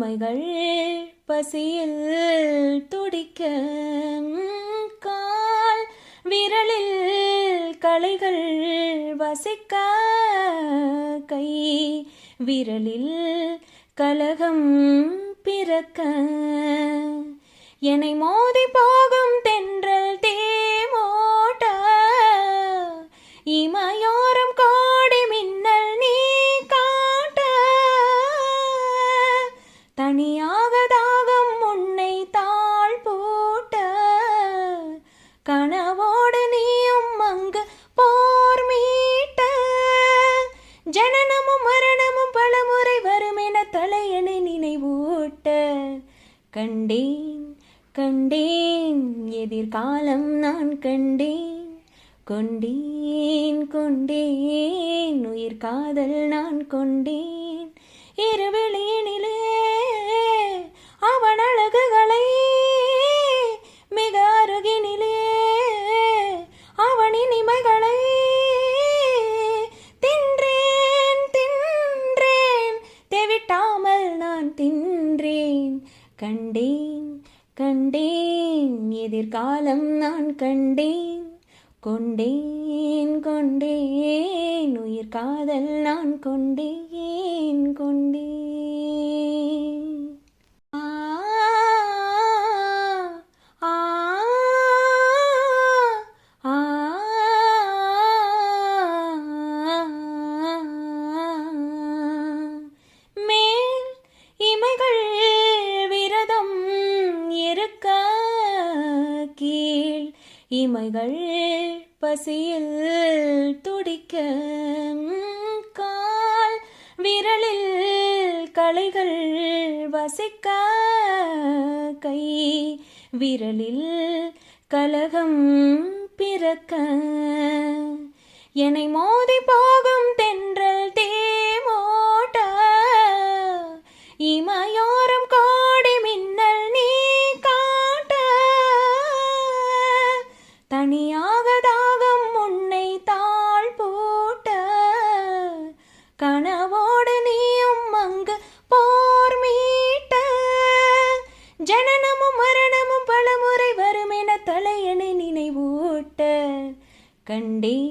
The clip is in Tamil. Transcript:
இமைகள் பசியில் துடிக்க கால் விரலில் கலைகள் வசிக்க கை விரலில் கலகம் பிறக்க என்னை மோதி போகும் தென்றல் தேமோட்ட இமையோரம் கோடி மின்னல் நீ காட்ட தனியாக தாகம் உன்னை தாழ் போட்ட கனவோடு நீயும் அங்கு போர் மீட்ட ஜனனமும் மரணமும் பலமுறை வரும் என தலையணை நினைவூட்ட கண்டேன் கண்டேன் எதிர்காலம் நான் கண்டேன் கொண்டேன் கொண்டேன் உயிர் காதல் நான் கொண்டேன் இருவெளியினிலே அவன் அழகுகளை மிக அருகினிலே அவனின் இமைகளை தின்றேன் தின்றேன் தெவிட்டாமல் நான் தின்றேன் கண்டேன் கண்டேன் எதிர்காலம் நான் கண்டேன் கொண்டேன் கொண்டேன் உயிர் காதல் நான் கொண்டேன் கொண்டேன் ஆ ஆ ஆ மேல் இமைகள் விரதம் இருக்க கீழ் இமைகள் பசியில் துடிக்க கால் விரலில் கலைகள் வசிக்க கை விரலில் கலகம் பிறக்க என்னை மோதி போகும் தென்றல் தேமோட்ட இமையோரம் கோடி மின்னல் நீ காட்ட தனியாக தாகம் உன்னை தாழ் போட்ட கனவோடு நீயும் அங்கு போர் மீட்ட ஜனனமும் மரணமும் பலமுறை வரும் என தலையணை நினைவூட்ட கண்டேன்